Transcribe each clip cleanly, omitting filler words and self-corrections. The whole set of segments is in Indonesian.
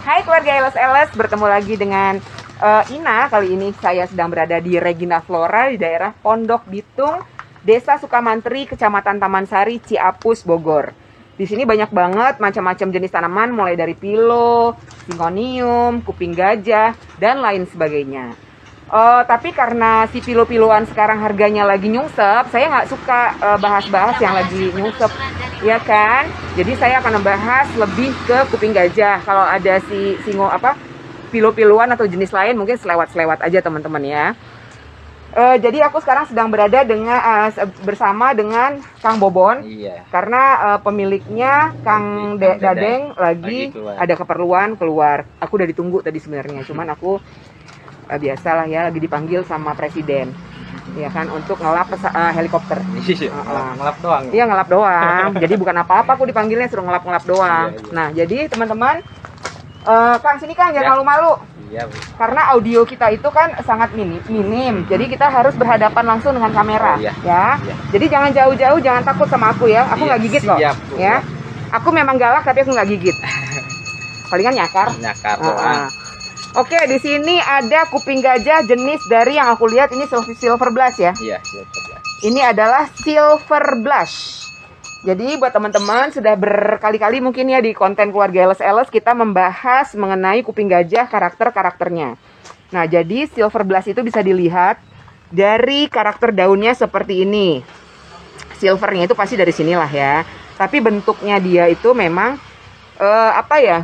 Hai keluarga LS, bertemu lagi dengan Ina. Kali ini saya sedang berada di Regina Flora di daerah Pondok Bitung, Desa Sukamantri, Kecamatan Taman Sari, Ciapus, Bogor. Di sini banyak banget macam-macam jenis tanaman, mulai dari pilo, syngonium, kuping gajah, dan lain sebagainya. Tapi karena si pilo-piloan sekarang harganya lagi nyungsep, saya nggak suka bahas-bahas yang lagi nyungsep, ya kan? Jadi saya akan membahas lebih ke kuping gajah. Kalau ada si pilo-piloan atau jenis lain mungkin selewat-selewat aja teman-teman ya. Jadi aku sekarang sedang berada bersama dengan Kang Bobon, iya. Karena pemiliknya Kang Dadeng lagi ada keperluan keluar. Aku udah ditunggu tadi sebenarnya, cuman aku biasalah ya, lagi dipanggil sama presiden, ya kan, untuk ngelap helikopter. Ngelap doang. Iya, ngelap doang. Jadi bukan apa-apa, aku dipanggilnya suruh ngelap doang. Iya. Nah, jadi teman-teman, Kang sini Kang, jangan malu-malu. Iya, Bu. Karena audio kita itu kan sangat minim. Jadi kita harus berhadapan langsung dengan kamera, ya. Iya. Jadi jangan jauh-jauh, jangan takut sama aku ya. Aku nggak gigit kok. Ya. Aku memang galak tapi aku nggak gigit. Palingan nyakar. Nyakar doang. Oke, di sini ada kuping gajah jenis dari yang aku lihat ini silver blush ya. Iya, silver blush. Ini adalah silver blush. Jadi buat teman-teman sudah berkali-kali mungkin ya di konten keluarga LS kita membahas mengenai kuping gajah karakternya. Nah, jadi silver blush itu bisa dilihat dari karakter daunnya seperti ini. Silvernya itu pasti dari sinilah ya. Tapi bentuknya dia itu memang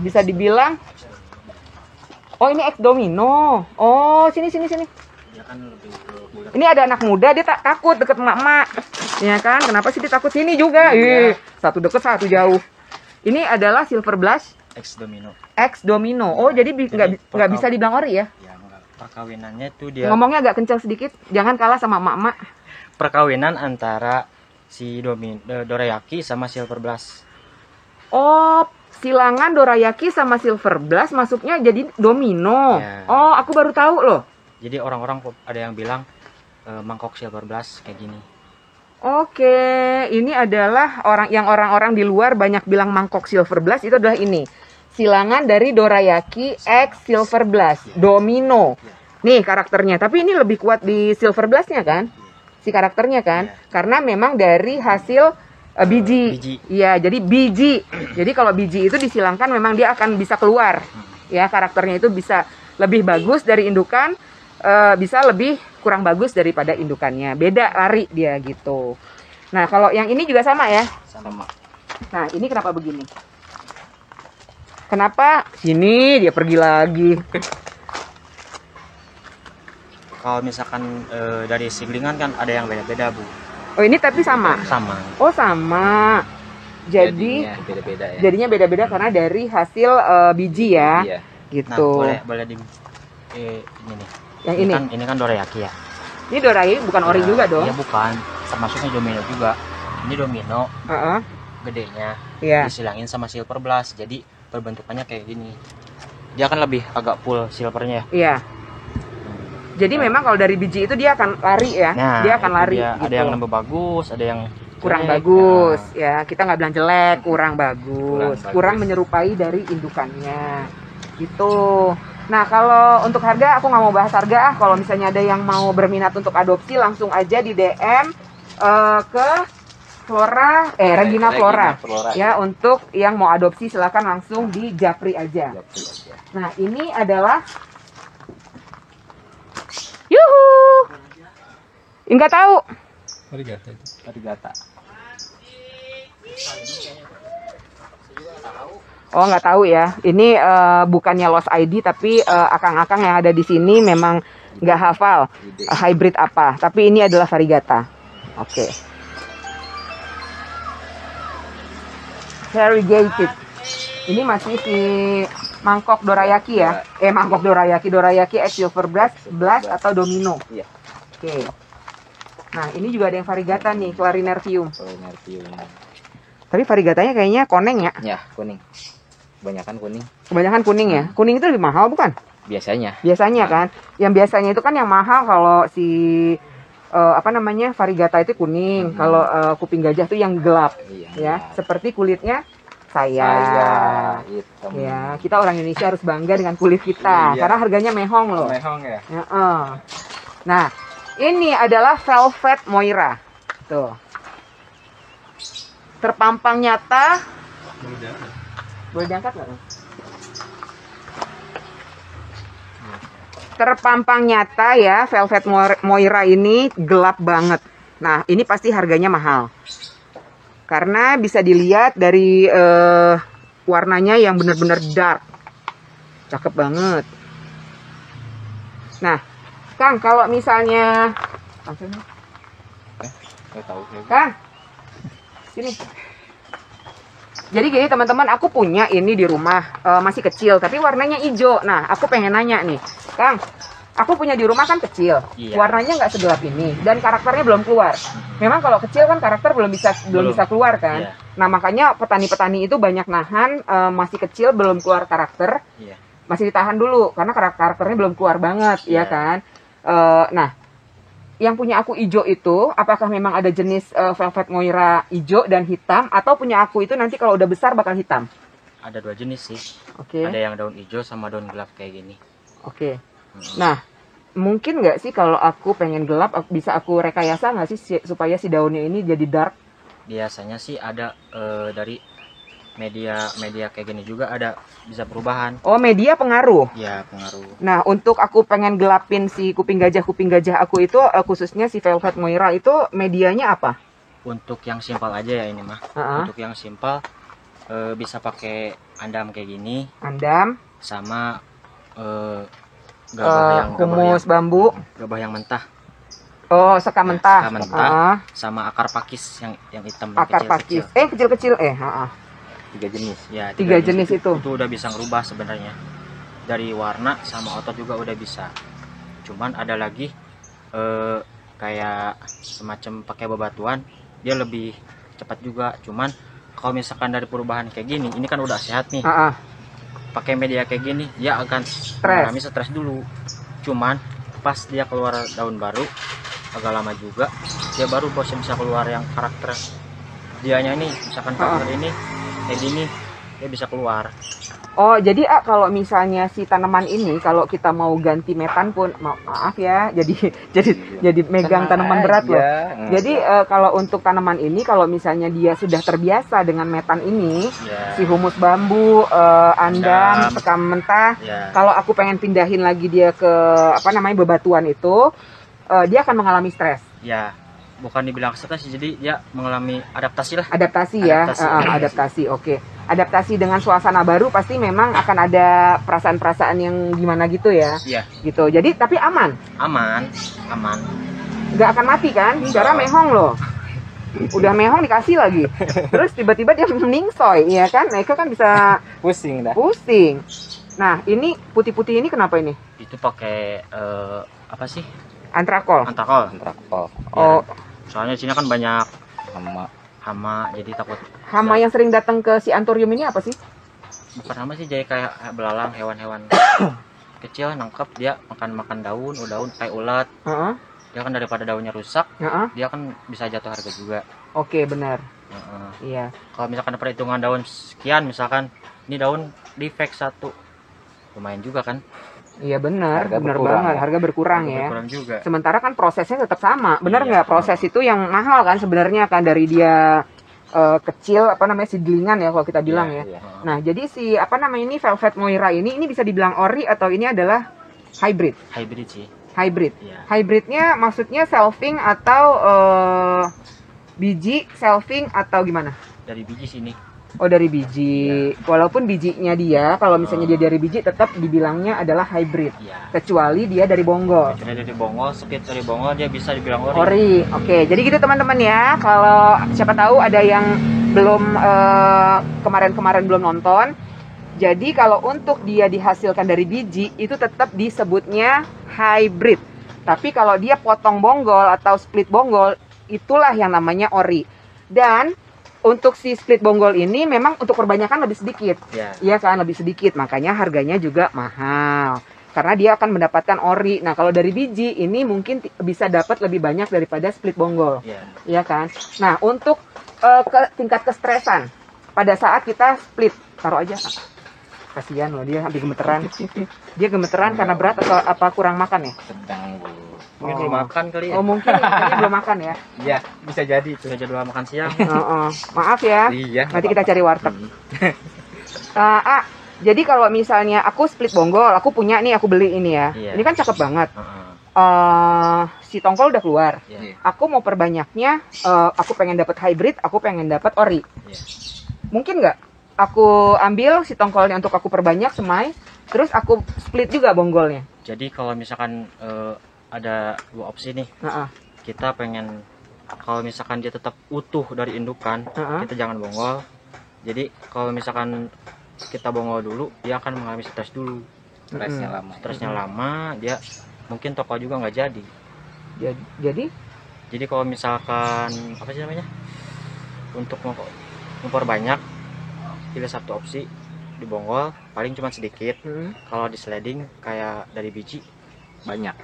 bisa dibilang, oh ini ex domino. Oh, sini. Dia kan lebih ke Ini ada anak muda, dia takut deket emak-emak. Ya kan? Kenapa sih dia takut sini juga? Satu deket, satu jauh. Ini adalah silver blush ex domino. ex domino. Oh, jadi nggak bisa dibilang ori ya? Ya, perkawinannya tuh dia. Ngomongnya agak kencang sedikit, jangan kalah sama emak-emak. Perkawinan antara si dorayaki sama silver blush. Oh, silangan dorayaki sama silver blush masuknya jadi domino. Ya. Oh, aku baru tahu loh. Jadi orang-orang ada yang bilang mangkok silver blush kayak gini. Oke, ini adalah orang-orang di luar banyak bilang mangkok silver blush, itu adalah ini. Silangan dari dorayaki X silver blush, domino. Nih karakternya, tapi ini lebih kuat di silver blushnya kan? Si karakternya kan? Karena memang dari hasil biji. Iya, jadi biji. Jadi kalau biji itu disilangkan memang dia akan bisa keluar. Ya, karakternya itu bisa lebih bagus dari indukan, bisa lebih kurang bagus daripada indukannya. Beda lari dia gitu. Nah, kalau yang ini juga sama ya? Sama. Nah, ini kenapa begini? Kenapa sini dia pergi lagi? Kalau misalkan dari singlingan kan ada yang beda-beda, Bu. Oh, ini tapi sama? Sama. Oh, sama. Jadi beda-beda ya. Jadinya beda-beda karena dari hasil biji ya. Iya. Gitu. Nah, boleh di ini nih. Yang ini kan dorayaki ya. Ini dorayaki bukan ori juga dong? Iya, bukan. Termasuknya domino juga. Ini domino. Gedenya. Iya. Disilangin sama silver blush. Jadi perbentukannya kayak gini. Dia akan lebih agak full silvernya. Iya. Jadi memang kalau dari biji itu dia akan lari ya. Nah, dia akan lari. Gitu. Ada yang nambah bagus, ada yang kurang bagus. Ya, kita nggak bilang jelek, kurang bagus. Kurang menyerupai dari indukannya. Gitu. Nah, kalau untuk harga aku nggak mau bahas harga. Kalau misalnya ada yang mau berminat untuk adopsi langsung aja di DM ke Regina Flora. Ya, untuk yang mau adopsi silakan langsung di Japri aja. Nah, ini adalah yuhu. Enggak tahu. Varigata. Oh, nggak tahu ya. Ini bukannya Lost ID, tapi akang-akang yang ada di sini memang nggak hafal hybrid apa. Tapi ini adalah varigata. Oke. Variegated. Ini masih si mangkok dorayaki ya. Mangkok dorayaki X silver blush atau domino. Iya. Oke. Nah, ini juga ada yang varigata nih, Clarinervium. Tapi varigatanya kayaknya koneng ya? Ya, kuning. Kebanyakan kuning ya. Kuning itu lebih mahal bukan? Biasanya kan. Yang biasanya itu kan yang mahal kalau si varigata itu kuning. Kalau kuping gajah itu yang gelap. Iya, ya. Seperti kulitnya saya. Hitam. Ya, kita orang Indonesia harus bangga dengan kulit kita Iya. karena harganya mehong loh. Mehong ya. Nah, ini adalah velvet Moira. Tuh. Terpampang nyata. Boleh diangkat nggak? Terpampang nyata ya, velvet Moira ini gelap banget. Nah, ini pasti harganya mahal. Karena bisa dilihat dari warnanya yang benar-benar dark. Cakep banget. Nah, Kang, kalau misalnya Saya tahu. Kang, sini. Jadi gini teman-teman, aku punya ini di rumah, masih kecil, tapi warnanya hijau. Nah, aku pengen nanya nih, Kang, aku punya di rumah kan kecil, Iya. warnanya nggak segelap ini, dan karakternya belum keluar. Memang kalau kecil kan karakter belum bisa keluar kan. Iya. Nah, makanya petani-petani itu banyak nahan, masih kecil belum keluar karakter, Iya. masih ditahan dulu karena karakternya belum keluar banget, ya Iya. kan. Nah, yang punya aku hijau itu, apakah memang ada jenis velvet Moira hijau dan hitam, atau punya aku itu nanti kalau udah besar bakal hitam? Ada 2 jenis sih. Oke, Ada yang daun hijau sama daun gelap kayak gini. oke. Nah, mungkin nggak sih kalau aku pengen gelap, bisa aku rekayasa nggak sih supaya si daunnya ini jadi dark? Biasanya sih ada dari media kayak gini juga ada bisa perubahan. Oh, media pengaruh. Ya, pengaruh. Nah, untuk aku pengen gelapin si kuping gajah aku itu, khususnya si velvet Moira itu, medianya apa? Untuk yang simpel aja ya ini mah. Heeh. Untuk yang simpel bisa pakai andam kayak gini Andam, sama gabah humus bambu, gabah yang mentah oh, seka mentah, seka mentah. Heeh. Sama akar pakis yang hitam yang Akar pakis, kecil-kecil, heeh. 3 jenis. Ya, 3 jenis itu. Itu udah bisa ngerubah sebenarnya. Dari warna sama otot juga udah bisa. Cuman ada lagi kayak semacam pakai bebatuan, dia lebih cepat juga. Cuman kalau misalkan dari perubahan kayak gini, ini kan udah sehat nih. Heeh. Pakai media kayak gini, dia akan mengalami stres dulu. Cuman pas dia keluar daun baru, agak lama juga, dia baru bisa keluar yang karakter dianya ini. Misalkan karakter ini kayak gini, dia bisa keluar. Oh, jadi kalau misalnya si tanaman ini kalau kita mau ganti metan pun, maaf ya, jadi megang tanaman berat loh. Jadi kalau untuk tanaman ini, kalau misalnya dia sudah terbiasa dengan metan ini, Ya, si humus bambu, andam, sekam mentah, ya. kalau aku pengen pindahin lagi dia ke bebatuan itu, dia akan mengalami stres. Ya, bukan dibilang stres, jadi dia mengalami adaptasi lah. Adaptasi ya, adaptasi. Oke. Adaptasi dengan suasana baru pasti memang akan ada perasaan-perasaan yang gimana gitu ya. Iya, Gitu. Jadi tapi aman. aman. Nggak akan mati kan? Bicara mehong loh. Udah mehong dikasih lagi. Terus tiba-tiba dia meningsoy, ya kan? Nah, itu kan bisa Pusing dah. pusing. Nah, ini putih-putih ini kenapa ini? Itu pakai apa sih? Antrakol. Antakol. Antrakol. Oh, Soalnya di sini kan banyak Sama hama, jadi takut. hama yang sering datang ke si antorium ini apa sih? Bukan hama sih, jadi kayak belalang, hewan-hewan kecil nangkep, dia makan daun kayak ulat. Heeh. Dia kan daripada daunnya rusak, Heeh. dia kan bisa jatuh harga juga. Oke, benar. Heeh. Iya. Kalau misalkan perhitungan daun sekian, misalkan ini daun defect 1, lumayan juga kan? Iya benar, Harga benar berkurang banget. ya? Harga berkurang ya. Berkurang juga. Sementara kan prosesnya tetap sama, benar Iya. nggak? Proses itu yang mahal kan sebenarnya kan, dari dia kecil seedlingan ya kalau kita bilang ya. Iya. Nah, jadi si ini velvet Moira ini bisa dibilang ori atau ini adalah hybrid? Hybrid sih. Hybrid. Iya. Hybridnya maksudnya selfing atau biji selfing atau gimana? Dari biji sini. Oh, dari biji. Walaupun bijinya dia kalau misalnya dia dari biji tetap dibilangnya adalah hybrid. Iya. Kecuali dia dari bonggol. Kecuali dari bongol, speed dari bongol dia bisa dibilang ori. Ori. Oke, jadi gitu teman-teman ya. Kalau siapa tahu ada yang belum kemarin-kemarin belum nonton. Jadi kalau untuk dia dihasilkan dari biji itu tetap disebutnya hybrid. Tapi kalau dia potong bonggol atau split bonggol, itulah yang namanya ori. Dan untuk si split bonggol ini memang untuk perbanyakan lebih sedikit. Iya. Iya kan, lebih sedikit. Makanya harganya juga mahal. Karena dia akan mendapatkan ori. Nah, kalau dari biji ini mungkin bisa dapat lebih banyak daripada split bonggol. Iya. Iya kan? Nah, untuk tingkat kestresan pada saat kita split. Taruh aja. Kasihan loh, dia hampir gemeteran. Dia gemeteran karena berat atau apa kurang makan ya? Sedang, Bu. Mungkin belum makan kali ya. Oh mungkin ini belum makan ya. Iya, bisa jadi itu. Sudah jadwal makan siang. Maaf ya. Iya. Nanti kita cari warteg. Jadi kalau misalnya aku split bonggol, aku punya nih, aku beli ini ya. Iya. Ini kan cakep banget. Heeh. Si tongkol udah keluar. Iya. Aku mau perbanyaknya, aku pengen dapat hybrid, aku pengen dapat ori. Iya. Mungkin nggak? Aku ambil si tongkolnya untuk aku perbanyak semai, terus aku split juga bonggolnya. Jadi kalau misalkan ada dua opsi nih, kita pengen kalau misalkan dia tetap utuh dari indukan, kita jangan bonggol. Jadi kalau misalkan kita bonggol dulu, dia akan mengalami stres dulu. Stresnya lama, dia mungkin toko juga nggak jadi. Jadi kalau misalkan apa sih namanya, untuk memperbanyak, pilih satu opsi dibonggol paling cuma sedikit. Kalau di sliding kayak dari biji banyak.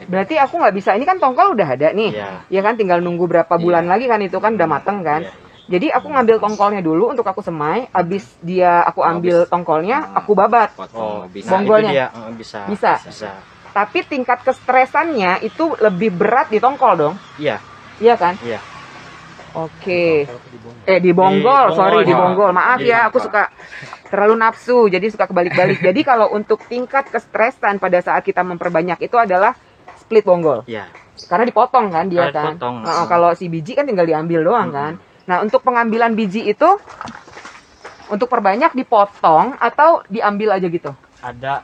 Berarti aku nggak bisa, ini kan tongkol udah ada nih, ya kan, tinggal nunggu berapa bulan lagi kan, itu kan udah mateng kan. Jadi aku ngambil tongkolnya dulu untuk aku semai, abis dia aku ambil tongkolnya, aku babat bonggolnya. Bisa. Tapi tingkat kestresannya itu lebih berat di tongkol dong. Iya kan? Iya. Oke. Di bonggol. Maaf ya, aku suka terlalu nafsu, jadi suka kebalik-balik. Jadi kalau untuk tingkat kestresan pada saat kita memperbanyak itu adalah split bonggol. Iya. Karena dipotong kan dia kan. Kalau si biji kan tinggal diambil doang kan. Nah, untuk pengambilan biji itu untuk perbanyak dipotong atau diambil aja gitu? Ada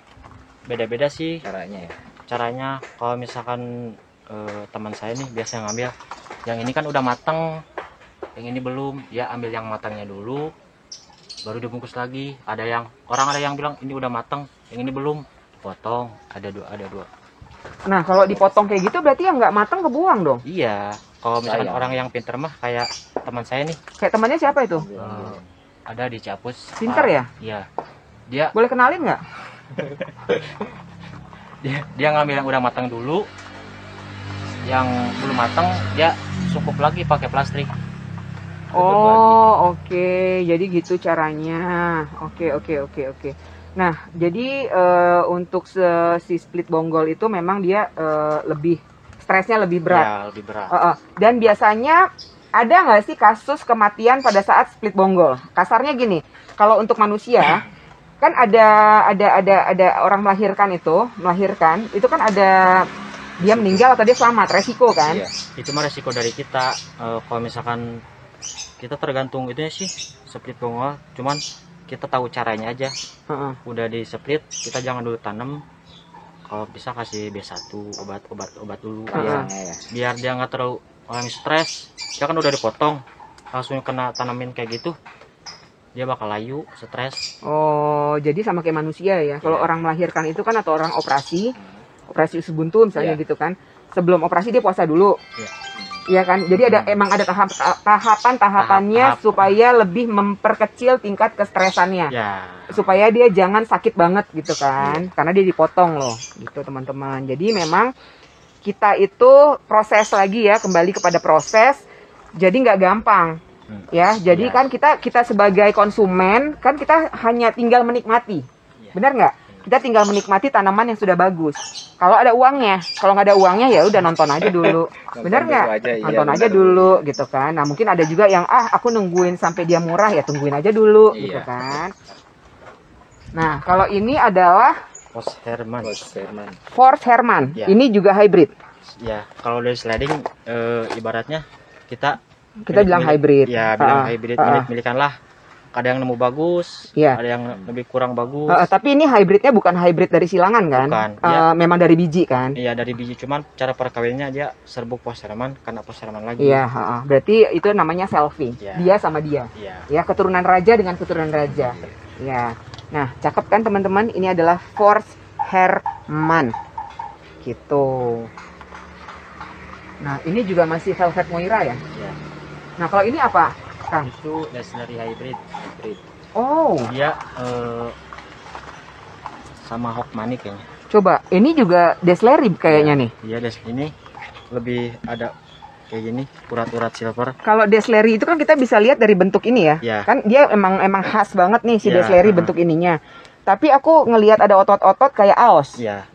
beda-beda sih caranya ya. Caranya kalau misalkan teman saya nih biasa ngambil yang ini kan udah matang, yang ini belum, dia ambil yang matangnya dulu baru dibungkus lagi. Ada yang bilang ini udah matang, yang ini belum, potong. Ada dua. Nah, kalau dipotong kayak gitu berarti yang nggak matang kebuang dong? Iya. Kalau misalkan orang yang pinter mah kayak teman saya nih. Kayak temannya siapa itu? Ada di Ciapus. Pinter ya? Iya. Dia boleh kenalin nggak? dia ngambil yang udah matang dulu, yang belum matang dia cukup lagi pakai plastik. Oke. Jadi gitu caranya. Oke. Nah, jadi untuk si split bonggol itu memang dia lebih stresnya lebih berat. Ya, lebih berat. Dan biasanya ada nggak sih kasus kematian pada saat split bonggol? Kasarnya gini, kalau untuk manusia kan ada orang melahirkan itu kan ada dia meninggal atau dia selamat, resiko kan? Iya. Itu mah resiko dari kita. Kalau misalkan kita tergantung itu sih split bonggol, cuman kita tahu caranya aja. Udah di split, kita jangan dulu tanam. Kalau bisa kasih B1 obat dulu biar dia nggak terlalu stres. Dia kan udah dipotong, langsung kena tanamin kayak gitu, dia bakal layu, stres. Jadi sama kayak manusia ya. Kalau orang melahirkan itu kan, atau orang operasi usus buntu misalnya gitu kan, sebelum operasi dia puasa dulu. Iya kan, jadi emang ada tahapannya supaya lebih memperkecil tingkat kestresannya, supaya dia jangan sakit banget gitu kan, karena dia dipotong loh, gitu teman-teman. Jadi memang kita itu proses lagi ya, kembali kepada proses, jadi nggak gampang ya. Jadi kan kita sebagai konsumen kan kita hanya tinggal menikmati, benar nggak? Kita tinggal menikmati tanaman yang sudah bagus. Kalau ada uangnya, kalau nggak ada uangnya ya udah nonton aja dulu, bener nggak? Nonton aja dulu gitu kan. Nah mungkin ada juga yang aku nungguin sampai dia murah, ya tungguin aja dulu gitu kan. Nah kalau ini adalah Force Herman. Ini juga hybrid. Ya kalau dari sliding ibaratnya kita bilang hybrid. Ya bilang hybrid, milik-milikan lah. Ada yang nemu bagus, ada yang lebih kurang bagus. Tapi ini hybridnya bukan hybrid dari silangan kan? Bukan. Memang dari biji kan? Iya dari biji, cuman cara perkawinannya dia serbuk Force Herman, karena Force Herman lagi. Iya, berarti itu namanya selfie. Dia sama dia. Ya, keturunan raja dengan keturunan raja. Ya. Nah, cakep kan teman-teman? Ini adalah Force Herman. Gitu. Nah, ini juga masih Velvet Moira ya? Iya. Nah, kalau ini apa? Kang? Itu dari hybrid. Dia sama Hawkmani kayaknya. Coba, ini juga Desleri kayaknya nih. Iya, ini lebih ada kayak gini, urat-urat silver. Kalau Desleri itu kan kita bisa lihat dari bentuk ini ya. Ya. Kan dia emang khas banget nih si Ya, Desleri bentuk ininya. Tapi aku ngelihat ada otot-otot kayak aos. Ya,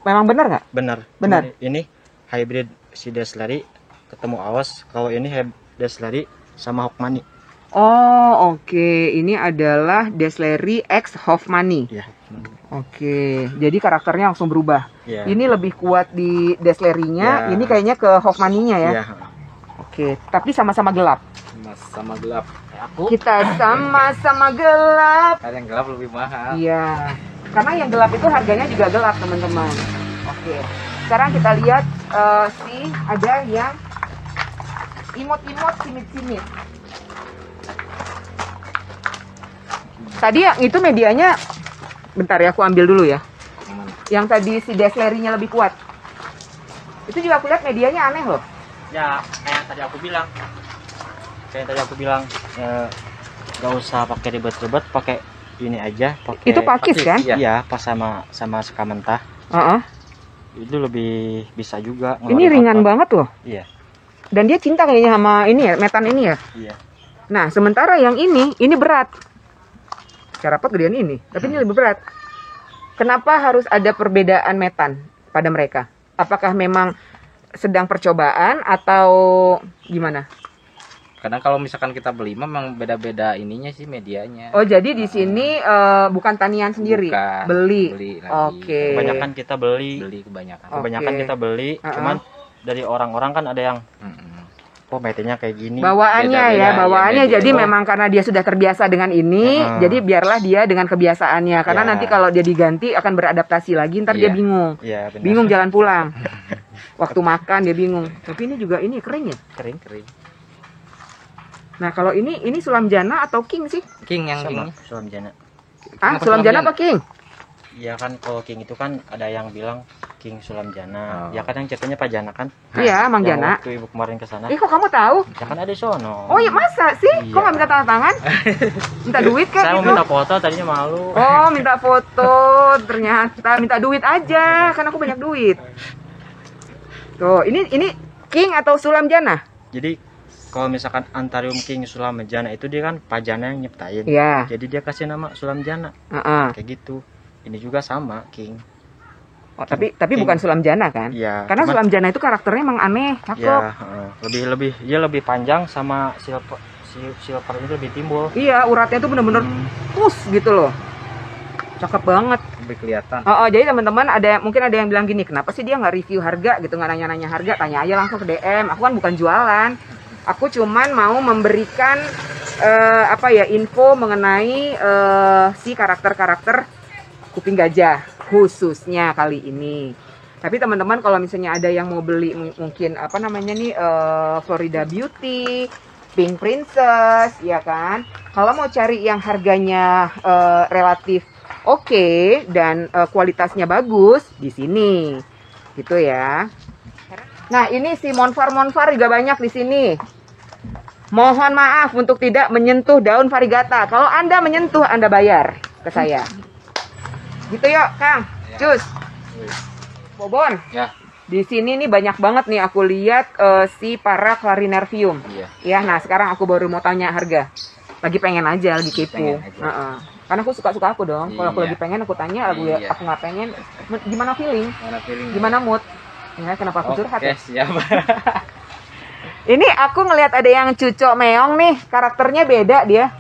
Memang benar nggak? benar. Benar. Ini hybrid si Desleri ketemu awas. Kalau ini Desleri sama Hawkmani. Oh, oke. Ini adalah Desleri X Hoffmani. Ya. Oke. Jadi karakternya langsung berubah. Ya. Ini lebih kuat di Deslerinya, Ya. ini kayaknya ke Hoffmaninya ya. Ya. Oke, tapi sama-sama gelap. Sama gelap. Aku Kita sama-sama gelap. Ada yang gelap lebih mahal. Iya. Karena yang gelap itu harganya juga gelap, teman-teman. Oke. Sekarang kita lihat ada yang imut-imut, simit-simit. Tadi yang itu medianya, bentar ya, aku ambil dulu ya. Gimana? Yang tadi si Deslerinya lebih kuat. Itu juga aku lihat medianya aneh loh. ya kayak yang tadi aku bilang. Gak usah pakai ribet-ribet, pakai ini aja, pakai Itu pakis kan? Iya. Iya, pas sama suka mentah. Heeh. Itu lebih bisa juga. Ini ngeluarin ringan otot. banget loh. Iya. Dan dia cinta kayaknya sama ini ya, metan ini ya. Iya. Nah, sementara yang ini berat. Cara pot gedean ini, tapi ini lebih berat. Kenapa harus ada perbedaan metan pada mereka? Apakah memang sedang percobaan atau gimana? Kadang kalau misalkan kita beli memang beda-beda ininya sih medianya. Oh, jadi di sini bukan tanian sendiri, Bukan. beli. Beli lagi. Oke. Kebanyakan kita beli. Kebanyakan. Oh. Kebanyakan Oke. kita beli, cuman dari orang-orang kan ada yang metinnya kayak gini. Bawaannya Beda-beda, ya, bawaannya ya, jadi beda. memang karena dia sudah terbiasa dengan ini, jadi biarlah dia dengan kebiasaannya. Karena Ya. nanti kalau dia diganti akan beradaptasi lagi, ntar dia Iya. bingung. Iya, benar. Bingung jalan pulang. Waktu makan dia bingung. Tapi ini juga ini kering ya. Kering. Nah, kalau ini sulam jana atau king sih? King yang sama ini. sulam jana. Ah, Apa sulam sulam jana jana? apa king? Iya kan, kalau king itu kan ada yang bilang king sulam jana. Oh. Ya kan yang ceritanya Pak Jana kan. Iya, Mang Yang Jana. waktu ibu kemarin ke sana. Kok kamu tahu? Ya kan ada di sono. Oh iya, masa sih? Iya. Kok nggak minta tanda tangan? Minta duit kan Saya mau gitu? minta foto, tadinya malu. Oh, minta foto. Ternyata minta duit aja, kan aku banyak duit. Tuh, ini king atau sulam jana? Jadi kalau misalkan Antarium King Sulam Jana itu dia kan Pak Jana yang nyiptain. Iya. Jadi dia kasih nama Sulam Jana. Heeh. Kayak gitu. Ini juga sama King. Oh, tapi King. bukan sulam jana kan? Iya. Karena cuman- sulam jana itu karakternya emang aneh, cakep. Ya, lebih panjang sama silver itu lebih timbul. Iya, uratnya tuh bener-bener pus gitu loh. Cakep banget. Lebih kelihatan. Oh, jadi teman-teman mungkin ada yang bilang gini, kenapa sih dia nggak review harga gitu, nggak nanya-nanya harga, tanya aja langsung ke DM. Aku kan bukan jualan, aku cuman mau memberikan info mengenai si karakter-karakter kuping gajah khususnya kali ini. Tapi teman-teman kalau misalnya ada yang mau beli mungkin Florida Beauty, Pink Princess, ya kan? Kalau mau cari yang harganya relatif oke dan kualitasnya bagus di sini, gitu ya. Nah ini si Monfar juga banyak di sini. Mohon maaf untuk tidak menyentuh daun varigata. Kalau Anda menyentuh, Anda bayar ke saya. Gitu yuk, Kang. Cus. Bobon. Ya. Di sini nih banyak banget nih aku lihat si para Clarinervium. Iya. Ya, nah sekarang aku baru mau tanya harga. Lagi pengen aja, lagi kepo. Pengen aja. Heeh. Karena aku suka-suka aku dong. Kalau aku Iya. lagi pengen aku tanya, Iya. aku nggak pengen. Gimana feeling? Mana feeling? Gimana mood? Ya, kenapa aku curhat Oke, ya? siap. Ini aku ngelihat ada yang cucok meong nih, karakternya beda dia.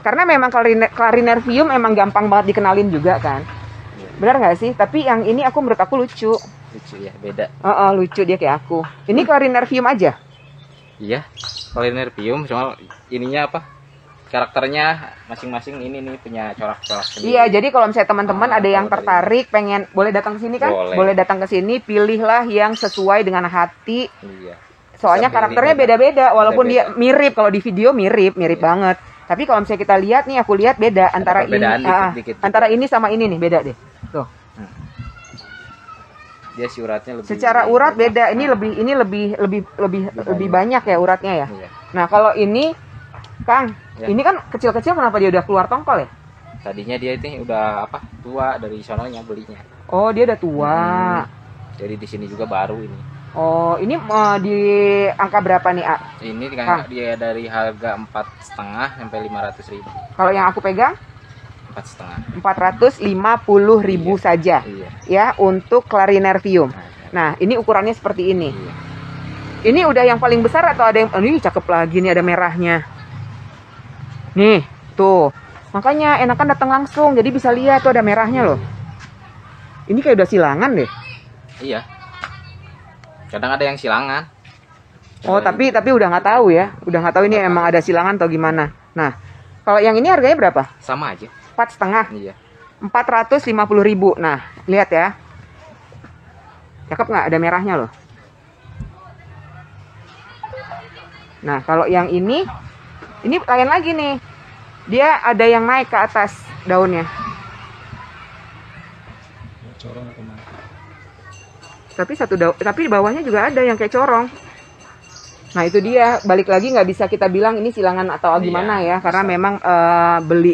Karena memang Clarinervium emang gampang banget dikenalin juga kan. Benar nggak sih? Tapi yang ini menurut aku lucu. Lucu ya, beda. Lucu dia kayak aku. Ini Clarinervium aja. Iya. Clarinervium cuma ininya apa? Karakternya masing-masing ini nih punya corak-corak sendiri. Iya, jadi kalau misalnya teman-teman ada yang kalau dari- tertarik pengen boleh datang ke sini kan? Boleh. Datang ke sini, pilihlah yang sesuai dengan hati. Iya. Soalnya Bisa pilih karakternya beda. beda-beda walaupun dia Beda-beda. mirip, kalau di video mirip Iya. banget. Tapi kalau misalnya kita lihat nih, aku lihat beda antara ini perbedaan dikit-dikit juga. antara ini sama ini nih, beda deh. Tuh. Dia si uratnya lebih. Secara urat beda. Ini lebih banyak ya uratnya ya. Iya. Nah, kalau ini Kang, Ya. ini kan kecil-kecil, kenapa dia udah keluar tongkol ya? Tadinya dia itu udah tua dari sononya belinya. Oh, dia udah tua. Jadi di sini juga baru ini. Oh, ini di angka berapa nih, A? Ini kan dia dari harga 4,5 sampai 500.000. Kalau yang aku pegang 4,5. 450.000 saja. Iya. Ya, untuk clarinervium. Nah, ini ukurannya seperti ini. Iya. Ini udah yang paling besar atau ada yang ini cakep lagi nih, ada merahnya. Nih, tuh. Makanya enakan datang langsung, jadi bisa lihat tuh ada merahnya loh. Ini kayak udah silangan deh. Iya. Kadang ada yang silangan. Oh, tapi udah nggak tahu ya. Udah nggak tahu ini emang ada silangan atau gimana. Nah, kalau yang ini harganya berapa? Sama aja. 4,5. Iya. 450.000. Nah, lihat ya. Cakep nggak? Ada merahnya loh. Nah, kalau yang ini lain lagi nih. Dia ada yang naik ke atas daunnya. Corong atau mana? Tapi bawahnya juga ada yang kayak corong. Nah, itu dia, balik lagi nggak bisa kita bilang ini silangan atau gimana ya, karena memang beli,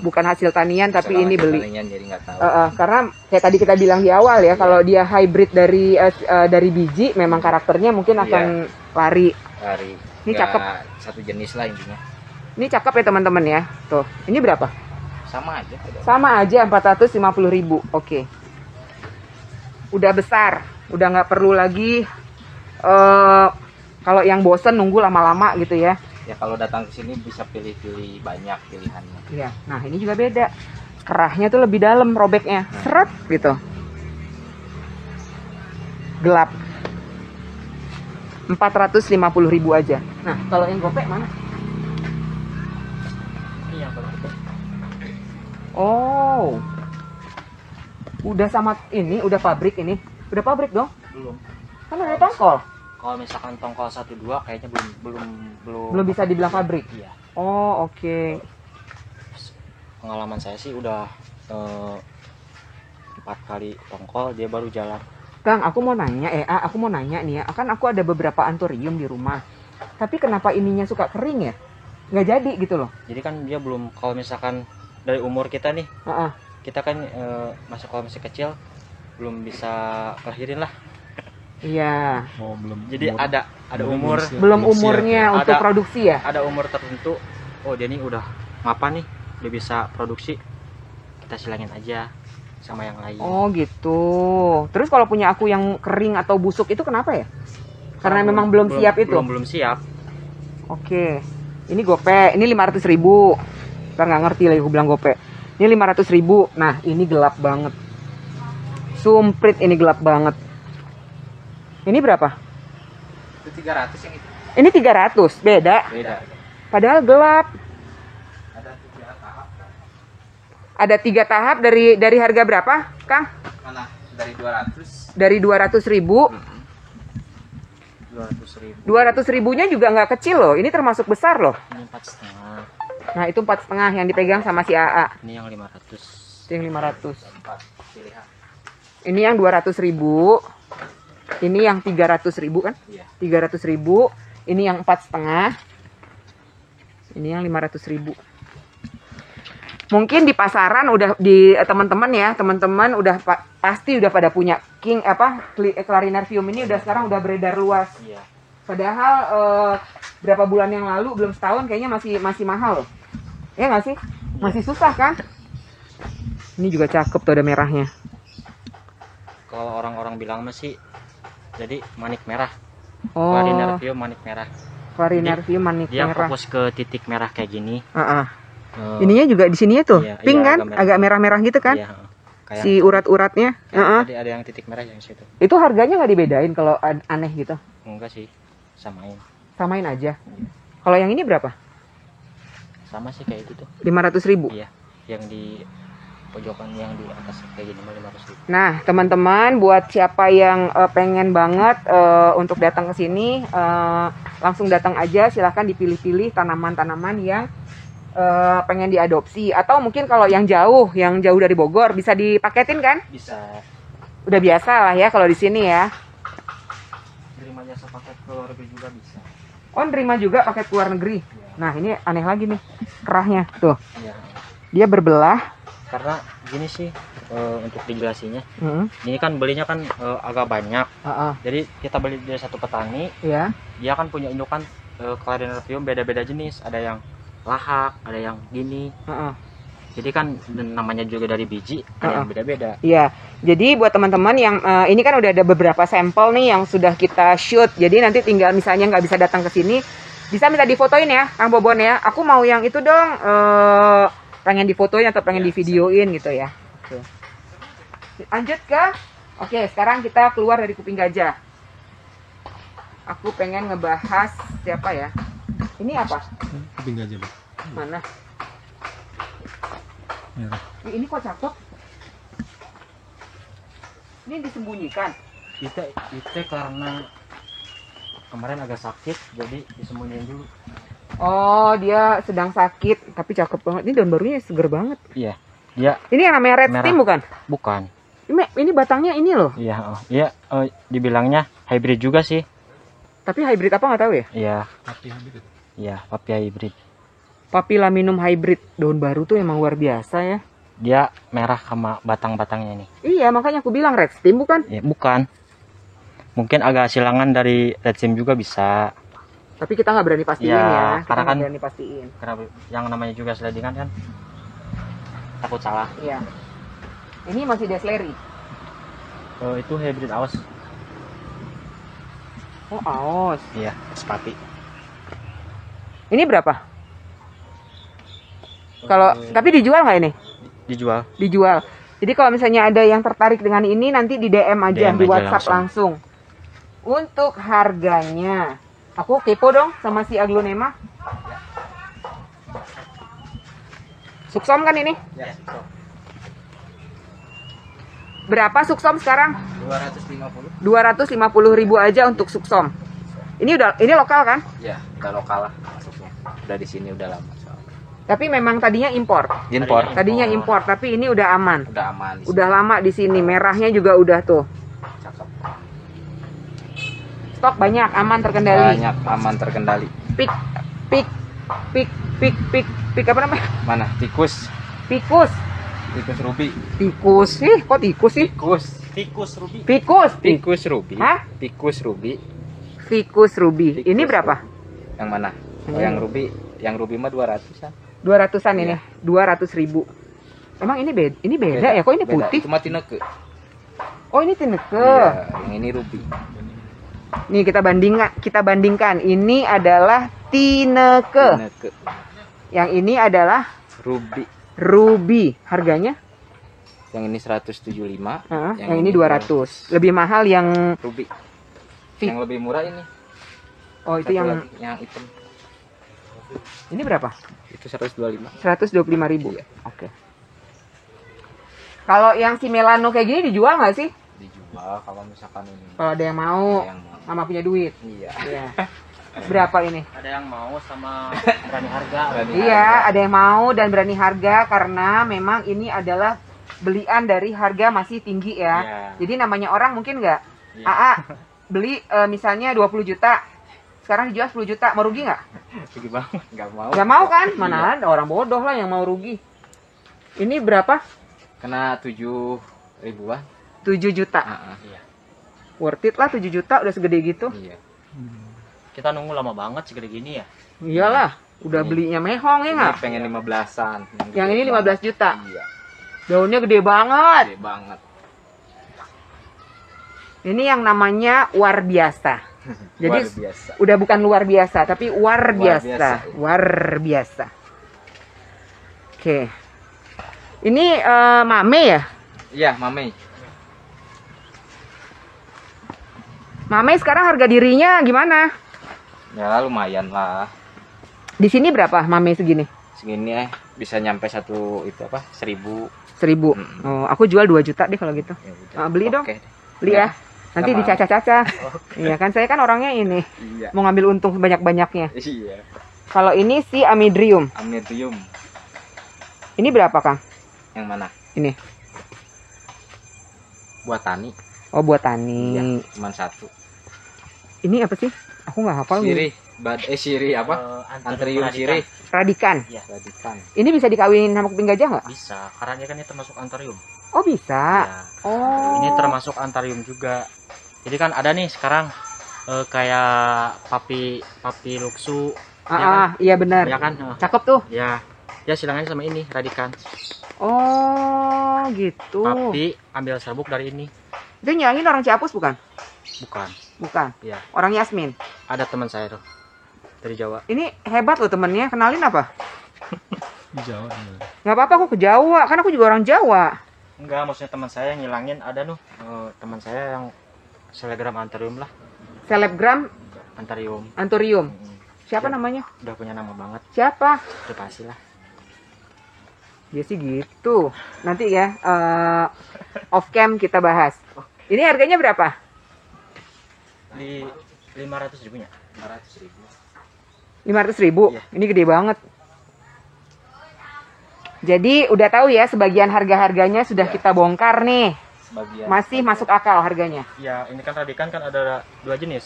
bukan hasil tanian tapi Sekarang ini hasil beli. tanian, jadi nggak tahu. Karena kayak tadi kita bilang di awal ya, kalau dia hybrid dari biji, memang karakternya mungkin akan lari. Ini Nggak cakep. satu jenis lah intinya. Ini cakep ya teman-teman ya. Tuh, ini berapa? Sama aja. Sama aja 450.000. Oke. Udah besar, udah nggak perlu lagi kalau yang bosen nunggu lama-lama gitu ya. Ya kalau datang ke sini bisa pilih-pilih banyak pilihannya. Iya. Nah, ini juga beda. Kerahnya tuh lebih dalam robeknya. Seret gitu. Gelap. 450.000 aja. Nah, kalau yang gopek mana? Ini yang paling gede. Oh. Udah sama ini, udah pabrik ini. Udah pabrik dong? Belum. Kan udah tongkol. Kalau misalkan tongkol 1-2 kayaknya Belum bisa dibilang pabrik. Iya. Oh, oke. Pengalaman saya sih udah 4 kali tongkol dia baru jalan. Kang, aku mau nanya, aku mau nanya nih ya. Kan aku ada beberapa anthurium di rumah. Tapi kenapa ininya suka kering ya? Nggak jadi gitu loh. Jadi kan dia belum, kalau misalkan dari umur kita nih, kita kan kalau masih kecil belum bisa kelahirin lah. Iya. Oh, belum. Jadi belum. ada umur, Belum umurnya untuk Ada- produksi ya? ada umur tertentu. Oh, dia nih udah ngapa nih, udah bisa produksi. Kita silangin aja sama yang lain. Oh gitu. Terus kalau punya aku yang kering atau busuk itu kenapa ya? Karena memang belum siap itu. Belum siap. Oke. Ini gope. Ini 500.000. Ntar nggak ngerti lagi aku bilang gope. Ini 500.000. Nah, ini gelap banget. Sumprit, ini gelap banget. Ini berapa? Itu 300 yang itu. Ini 300. Beda. Beda. Padahal gelap. Ada 3 tahap. Ada 3 tahap dari harga berapa, Kang? Mana? Dari 200. Dari 200.000. 200.000. 200.000-nya juga nggak kecil loh. Ini termasuk besar loh. Ini 4,5. Nah, itu 4,5 yang dipegang sama si AA. Ini yang 500. Itu yang 500. 4 pilihan. Ini yang 200.000. Ini yang 300.000 kan? Iya. 300.000. Ini yang 4,5. Ini yang 500.000. Mungkin di pasaran udah di teman-teman ya, teman-teman udah pasti udah pada punya King Clarinervium ini udah sekarang udah beredar luas. Iya. Padahal berapa bulan yang lalu, belum setahun kayaknya masih mahal loh. Ya nggak sih? Masih susah kan? Ini juga cakep tuh, ada merahnya. Kalau orang-orang bilang masih jadi manik merah. Oh, Clarinervium manik merah. Clarinervium manik Dia merah. fokus ke titik merah kayak gini. Ininya juga di sini tuh, Iya, pink iya, kan? Agak merah-merah gitu kan? Iya, kayak Si urat-uratnya. tadi ada yang titik merah yang situ. Itu harganya nggak dibedain kalau aneh gitu? Enggak sih, samain. Samain aja. Kalau yang ini berapa? Sama sih kayak gitu. 500.000. Iya, yang di pojokan yang di atas kayak gini 500.000. Nah, teman-teman, buat siapa yang pengen banget untuk datang ke sini, langsung datang aja. Silahkan dipilih-pilih tanaman-tanaman yang pengen diadopsi. Atau mungkin kalau yang jauh dari Bogor, bisa dipaketin kan? Bisa Udah biasa lah ya kalau di sini ya. terima jasa paket keluarga juga bisa. Oh, nerima juga paket keluar negeri. Nah, ini aneh lagi nih kerahnya. Tuh, Iya. dia berbelah. Karena gini sih, untuk dijelasinnya, Hmm. ini kan belinya kan agak banyak. Heeh. Jadi kita beli dari satu petani, Iya. dia kan punya indukan Clarinerpium beda-beda jenis. Ada yang lahak, ada yang gini. Heeh. Jadi kan namanya juga dari biji, ada yang beda-beda. Iya. Jadi buat teman-teman yang ini kan udah ada beberapa sampel nih yang sudah kita shoot. Jadi nanti tinggal misalnya nggak bisa datang ke sini, bisa minta difotoin ya, Kang Bobon ya. Aku mau yang itu dong, pengen difotoin atau pengen divideoin gitu ya. Oke. Lanjut ke, oke sekarang kita keluar dari kuping gajah. Aku pengen ngebahas siapa ya? Ini apa? Kuping gajah, Bang. Mana? Merah. Ini kok cakep? Ini disembunyikan. Itu karena kemarin agak sakit, jadi disembunyiin dulu. Oh, dia sedang sakit, tapi cakep banget. Ini daun barunya seger banget. Iya, dia Ini yang namanya red Merah. steam bukan? bukan. Ini batangnya ini loh. Iya, dibilangnya hybrid juga sih. Tapi hybrid apa nggak tahu ya? Iya, Tapi habis itu. iya, papaya hybrid. Papilaminum hybrid. Daun baru tuh emang luar biasa ya. Dia merah sama batang-batangnya nih. Iya, makanya aku bilang red steam bukan? Ya, bukan. Mungkin agak silangan dari red steam juga bisa. Tapi kita nggak berani pastiin Ya, ya. Kita karena nggak kan- berani pastiin. Karena yang namanya juga slidingan kan takut salah. Iya. Ini masih Desleri. Itu hybrid aos. Oh, aos. Iya, sepati. Ini berapa? Kalau tapi dijual nggak ini? Dijual. Dijual. Jadi kalau misalnya ada yang tertarik dengan ini nanti di DM aja DM di aja WhatsApp langsung. Untuk harganya, aku kepo dong sama si aglonema. Suksom kan ini? Ya, Berapa suksom sekarang? 250. 250.000 aja untuk suksom. Ini lokal kan? Ya, udah lokal lah masuknya. Udah di sini udah lama soalnya. Tapi memang tadinya impor. Impor. Tadinya impor, tapi ini udah aman. Udah aman di sini. Udah lama di sini. Merahnya juga udah tuh. Cakep. Stok banyak, aman terkendali. Banyak aman terkendali. Pik apa namanya? Mana? Tikus. Tikus. Tikus ruby. Tikus sih, kok tikus sih? Tikus ruby. Tikus. Tikus ruby. Hah? Tikus ruby. Tikus ruby. Tikus Ini berapa? Yang mana? Oh, Ini. yang ruby mah 200-an. 200-an ini. Iya. 200.000. Emang ini beda ya? Kok ini Beda. putih? Itu mah tineke. Oh, ini tineke. Iya, yang ini ruby. Nih kita bandingkan. Ini adalah tineke. Tineke. Yang ini adalah Ruby. ruby. Harganya? Yang ini 175. Yang ini 200. Lebih mahal yang Ruby. Fi- Yang lebih murah ini. oh itu Satu yang lagi, yang hitam. ini berapa? Itu 125. 125.000. Iya. Oke. Kalau yang si Melano kayak gini dijual nggak sih? Dijual kalau misalkan ini. Kalau ada yang mau, Ada yang mau. mama punya duit. Iya. Iya. Berapa ini? Ada yang mau sama berani harga. Berani Iya, harga. ada yang mau dan berani harga karena memang ini adalah belian dari harga masih tinggi ya. Iya. Jadi namanya orang mungkin nggak, Iya. AA beli misalnya 20 juta, sekarang dijual 10 juta, mau rugi nggak? Rugi banget, nggak mau. Nggak mau kan? Iya. Mana ada orang bodoh lah yang mau rugi. Ini berapa? Kena 7 ribuan. 7 juta. Iya. Worth it lah 7 juta udah segede gitu. Iya. Kita nunggu lama banget segede gini ya. Iyalah, udah Ini. belinya mehong ya Ini nggak? pengen 15-an. Yang ini 15 juta. Iya, Daunnya gede banget. gede banget. Ini yang namanya war biasa. Jadi Luar biasa. udah bukan luar biasa, tapi war biasa. biasa. War biasa. Oke. Ini mame ya? Iya, Mame. Mame sekarang harga dirinya gimana? Ya lumayan lah. Di sini berapa mame segini? Segini bisa nyampe satu itu apa? 1.000. 1.000. Mm. Oh, aku jual 2 juta deh kalau gitu. Ya udah. Beli dong. Oke. Beli ya. Nanti Sama. dicacah-cacah. Iya kan saya kan orangnya ini Iya. mau ngambil untung sebanyak-banyaknya. Iya. Kalau ini si amidrium. Amnitrium. Ini berapa, Kang? Yang mana? Ini. Buat tani. Oh, buat tani. Iya, cuman satu. Ini apa sih? Aku nggak hapal nih. Sirih. Siri apa? Anthurium siri. Radikan. Ya, Radikan. Ini bisa dikawin sama kuping gajah nggak? bisa. Karena dia kan ini termasuk anthurium. Oh bisa. Ya. Oh. Ini termasuk anthurium juga. Jadi kan ada nih sekarang kayak papi luxu. Iya benar. Ya kan? Cakep tuh. Ya. Ya silangannya sama ini radikan. Oh gitu. Papi ambil serbuk dari ini. Itu nyangin orang Ciapus bukan? Bukan. Bukan. Ya. Orang Yasmin. Ada teman saya tuh dari Jawa. Ini hebat loh temennya. Kenalin apa? Di Jawa. Ya. Nggak apa-apa aku ke Jawa. Kan aku juga orang Jawa. Enggak, maksudnya teman saya yang ngilangin ada teman saya yang selebgram anthurium lah. Selebgram Anthurium. Anthurium. Siapa Ya. namanya? Udah punya nama banget. Siapa? Udah pasti lah. Dia sih gitu. Nanti ya off cam kita bahas. Ini harganya berapa? Di 500 ribunya. 500.000. Iya. Ini gede banget. Jadi udah tahu ya sebagian harga-harganya sudah kita bongkar nih. Sebagian. Masih masuk akal harganya. Ya, ini kan radikan kan ada 2 jenis.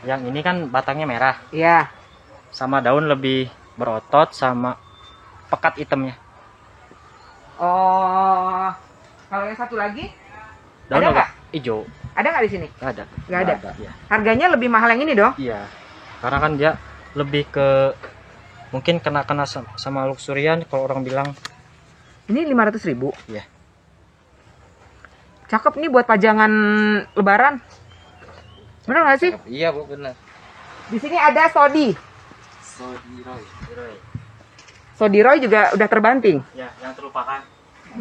Yang ini kan batangnya merah, Ya. sama daun lebih berotot sama pekat hitamnya. Oh. Kalau yang satu lagi Daun Ada agak hijau. ada nggak di sini? Nggak ada. Nggak ada. Ya. Harganya lebih mahal yang ini dong. Iya. Karena kan dia lebih ke mungkin kena sama luxurian kalau orang bilang. Ini 500.000. Iya. Cakep nih buat pajangan Lebaran. Bener nggak sih? Iya, Bu, benar. Di sini ada Sodi. Sodiroy. Sodiroy juga udah terbanting. Ya, yang terlupakan.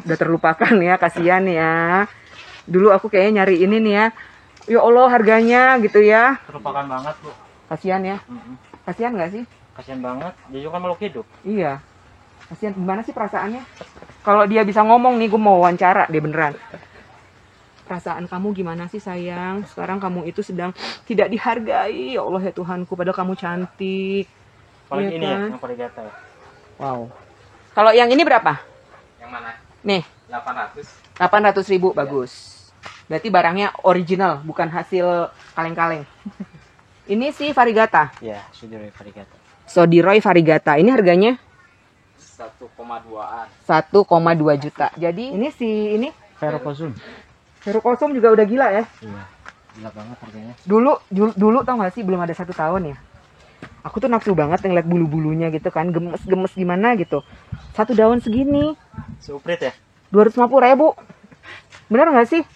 Udah terlupakan ya, kasihan ya. Dulu aku kayaknya nyari ini nih ya. Ya Allah harganya gitu ya. Terlupakan banget, Bu. Kasihan ya. Kasihan nggak sih? Kasian banget. Dia juga kan makhluk hidup. Iya. Kasihan. Gimana sih perasaannya? Kalau dia bisa ngomong nih, gue mau wawancara dia beneran. Perasaan kamu gimana sih sayang? Sekarang kamu itu sedang tidak dihargai. Ya Allah ya Tuhanku, padahal kamu cantik. Paling Iya ini kan? ya, yang varigata ya. Wow. Kalau yang ini berapa? Yang mana? Nih, 800. 800.000 bagus. Berarti barangnya original, bukan hasil kaleng-kaleng. Ini sih varigata. Ya, Sodiroy varigata. Sodiroy varigata. Ini harganya 1,2-an. 1,2 juta. Jadi ini si ini Ferrokosum. Ferrokosum juga udah gila ya. Iya. Gila banget harganya. Dulu tau gak sih, belum ada 1 tahun ya. Aku tuh nafsu banget ngeliat bulu-bulunya gitu kan, gemes-gemes gimana gitu. 1 daun segini, Suprit ya? 250.000. Bener gak sih?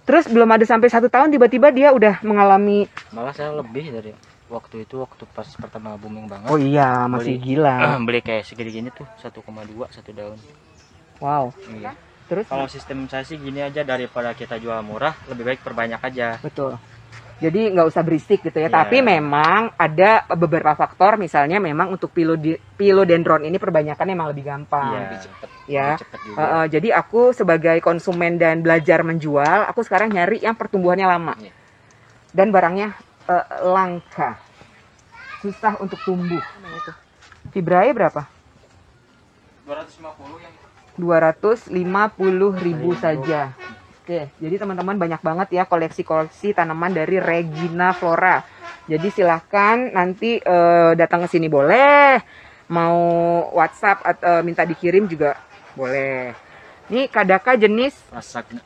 Terus belum ada sampai 1 tahun tiba-tiba dia udah mengalami. Malah saya lebih dari waktu itu, waktu pas pertama booming banget. Oh iya, masih gila. Beli kayak segini gini tuh 1,2 1 daun. Wow. Iya. Terus Kalau sistem saya sih gini aja, daripada kita jual murah, lebih baik perbanyak aja. betul. Jadi nggak usah berisik gitu ya. Iya. Tapi memang ada beberapa faktor, misalnya memang untuk philodendron ini perbanyakan memang lebih gampang. Iya. Lebih cepet. Ya. Lebih cepet juga. Jadi aku sebagai konsumen dan belajar menjual, aku sekarang nyari yang pertumbuhannya lama. Iya. Dan barangnya langka. Susah untuk tumbuh. Fibrae berapa? 250 yang 250.000 saja. Oke, jadi teman-teman banyak banget ya koleksi-koleksi tanaman dari Regina Flora. Jadi silahkan nanti datang ke sini boleh, mau WhatsApp atau minta dikirim juga boleh. Ini kadaka jenis Lasagna.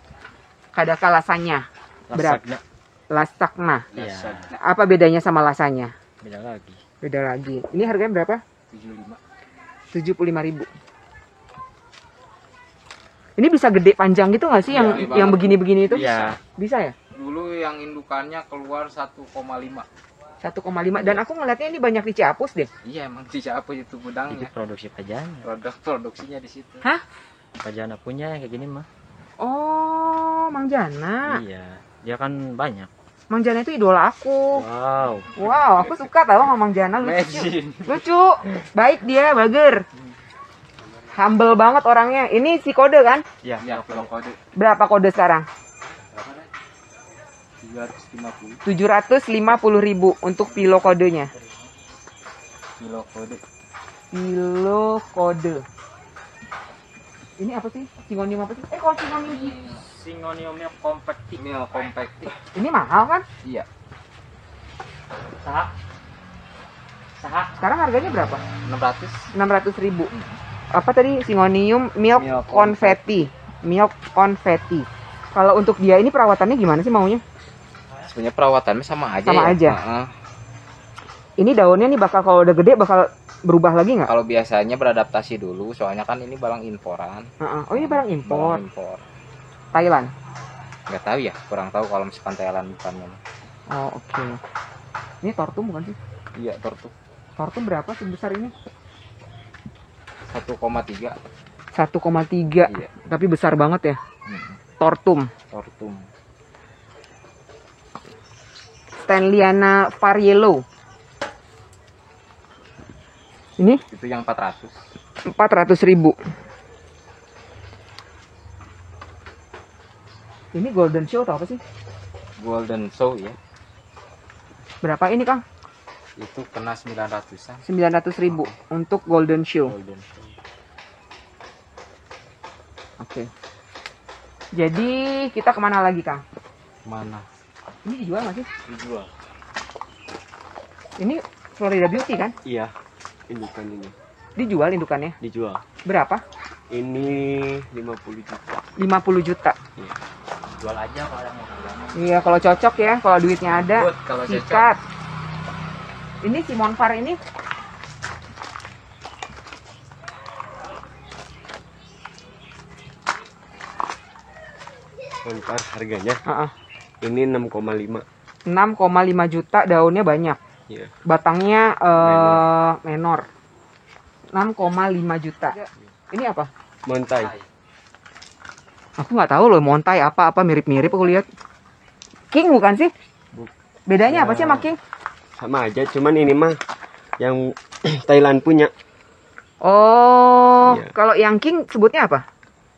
kadaka lasanya. Lasagna. Lasagna. Iya. Apa bedanya sama lasanya? Beda lagi. Beda lagi. Ini harganya berapa? 75. 75.000. Ini bisa gede panjang gitu nggak sih Iya, yang begini-begini itu? Iya. Bisa ya? dulu yang indukannya keluar 1,5. 1,5 dan aku ngeliatnya ini banyak di Ciapus deh. Iya, emang tidak apa itu Itu gudangnya. produksi Pajana. Produksinya di situ. Hah? Pajana punya yang kayak gini mah. Oh, Mang Jana. Iya. Dia kan banyak. Mang Jana itu idola aku. Wow. Wow, aku suka tahu sama Mang Jana, lucu. Imagine. Lucu. Baik dia, bager. Humble banget orangnya. Ini si kode kan? Iya. Ya, kalau kode Berapa kode sekarang? berapa deh? 350 750.000 untuk pilo kodenya. kilo kode. Pilo kode. Ini apa sih? Singonium apa sih? Kalau singonium Singoniumnya kompaktif. Mil compact. ini mahal kan? Iya. Tak. Sekarang harganya berapa? 600. 600.000. Apa tadi? Syngonium milk Milk confetti. Milk confetti. Kalau untuk dia ini perawatannya gimana sih maunya? Sebenarnya perawatannya sama aja. Sama ya. aja. Ini daunnya nih bakal kalau udah gede bakal berubah lagi nggak? Kalau biasanya beradaptasi dulu, soalnya kan ini barang imporan. Oh ini barang impor. Barang impor. Thailand. Nggak tahu ya, kurang tahu kalau misalkan Thailand bukannya. Oh oke. Ini tortum bukan sih? Iya, tortu. Tortum berapa sebesar ini? 1,3. 1,3. Iya. Tapi besar banget ya. Tortum. Tortum. Stanleyana Varielo. Ini Itu yang 400. 400.000. Ini Golden Show atau apa sih? Golden Show ya. Berapa ini Kang? Itu kena 900-an. 900.000 untuk Golden Show. Golden Show. Oke. Jadi kita kemana lagi Kang? Mana? Ini dijual nggak sih? Dijual. Ini Florida Beauty kan? Iya, indukan ini. Dijual indukannya? Dijual. Berapa? Ini 50 juta. 50 juta. Jual aja kalau yang mau. Iya, kalau cocok ya, kalau duitnya ada, Good, kalau cocok. sikat. Ini si Monfar ini Ntar harganya Heeh. ini 6,5. 6,5 juta, daunnya banyak. Iya. Batangnya menor. 6,5 juta. Ini apa? Montai. Aku nggak tahu loh, montai apa mirip-mirip aku lihat. King bukan sih? Bedanya apa sih sama King? Sama aja, cuman ini mah yang Thailand punya. Oh, Iya. kalau yang King sebutnya apa?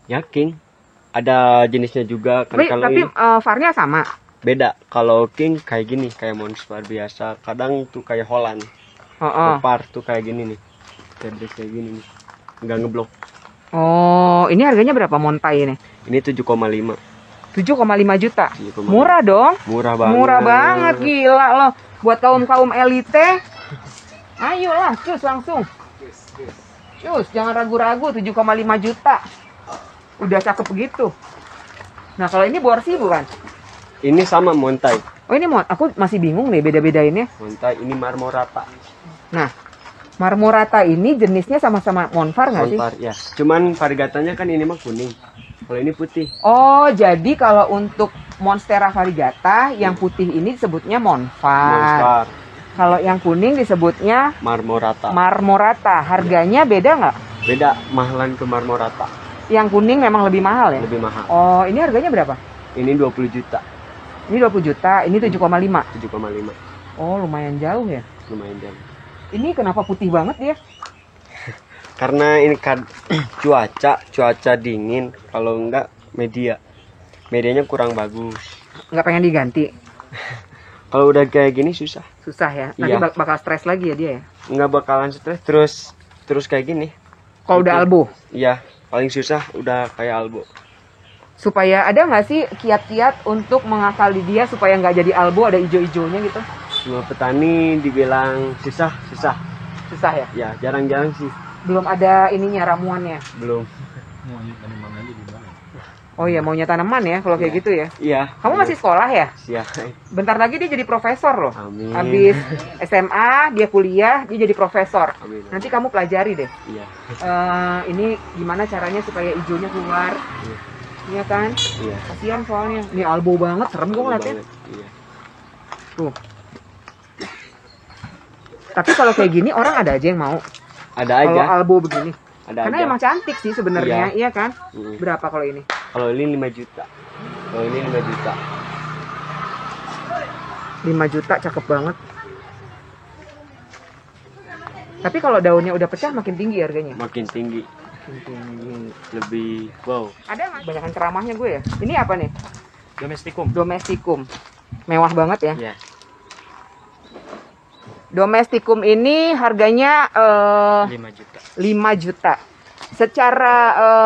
Yakin. Ada jenisnya juga kan, kalau Tapi ini varnya sama. beda. Kalau King kayak gini, kayak Monspar biasa. Kadang tuh kayak Holland. Oh, Par tuh kayak gini nih. Kayak gini nih. Nggak ngeblok. oh, ini harganya berapa montai ini? Ini 7,5. 7,5 juta. 7,5. Murah dong. Murah banget. Murah banget, gila loh. Buat kaum elite. Ayolah, cus langsung. Cus, jangan ragu-ragu, 7,5 juta. Udah cakep begitu. Nah, kalau ini Borsi bukan? Ini sama Montai. Oh, ini aku masih bingung nih beda-bedainnya. Montai ini Marmorata. Nah, Marmorata ini jenisnya sama-sama Monfar nggak sih? Monfar ya. Cuman varigatanya kan ini mah kuning. Kalau ini putih. Oh, jadi kalau untuk Monstera variegata yang putih ini disebutnya Monfar. Monfar. Kalau yang kuning disebutnya Marmorata. Marmorata. Harganya beda nggak? Beda, mahalan ke Marmorata. Yang kuning memang lebih mahal ya? Lebih mahal. Oh, ini harganya berapa? Ini 20 juta. Ini 20 juta, ini 7,5. 7,5. Oh, lumayan jauh ya. Lumayan jauh. Ini kenapa putih banget dia? Karena ini kan cuaca dingin. Kalau enggak medianya kurang bagus. Nggak pengen diganti? Kalau udah kayak gini susah. Susah ya? Nanti Iya. bakal stres lagi ya dia ya? Nggak bakalan stres terus kayak gini. Kalau udah Gitu. albo? Iya, paling susah udah kayak albo. Supaya ada nggak sih kiat-kiat untuk mengakali dia supaya nggak jadi albo, ada ijo-ijonya gitu? Cuma petani dibilang susah. Susah ya? Ya, jarang-jarang sih. Belum ada ininya, ramuannya? Belum. Mau tanaman aja di mana? Oh iya, maunya tanaman ya kalau kayak Iya. gitu ya? Iya. Kamu masih sekolah ya? siap. Bentar lagi dia jadi profesor loh. Amin. Habis SMA, dia kuliah, dia jadi profesor. Amin. Nanti kamu pelajari deh. Iya. Ini gimana caranya supaya ijonya keluar. Iya. Iya kan? Iya. Kasihan soalnya. Ini albo banget, serem gue ngeliatnya. Banget. Iya. Tuh. Tapi kalau kayak gini orang ada aja yang mau. Ada Kalau aja. albo begini. Ada Karena aja. emang cantik sih sebenarnya, iya kan? Mm. Berapa kalau ini? Kalau ini 5 juta. Kalau ini 5 juta. 5 juta, cakep banget. Tapi kalau daunnya udah pecah makin tinggi harganya. Makin tinggi. Makin tinggi. Lebih wow. Ada nggak? Banyakan ceramahnya gue ya. Ini apa nih? Domesticum. Domesticum. Mewah banget ya. Iya. Domesticum ini harganya 5 juta. 5 juta. Secara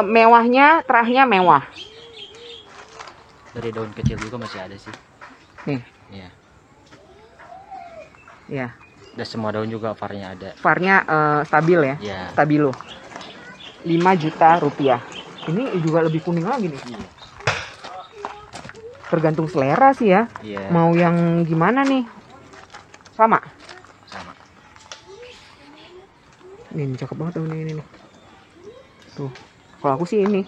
mewahnya, terahnya mewah. Dari daun kecil juga masih ada sih. Nih, Iya. ya. Dan semua daun juga varnya ada. Varnya stabil ya? Ya. Stabilo. 5 juta rupiah. Ini juga lebih kuning lagi nih. Iya. Tergantung selera sih ya. Iya. Mau yang gimana nih? Sama. Sama. Ini cakep banget tuh ini nih. Tuh. Kalau aku sih ini.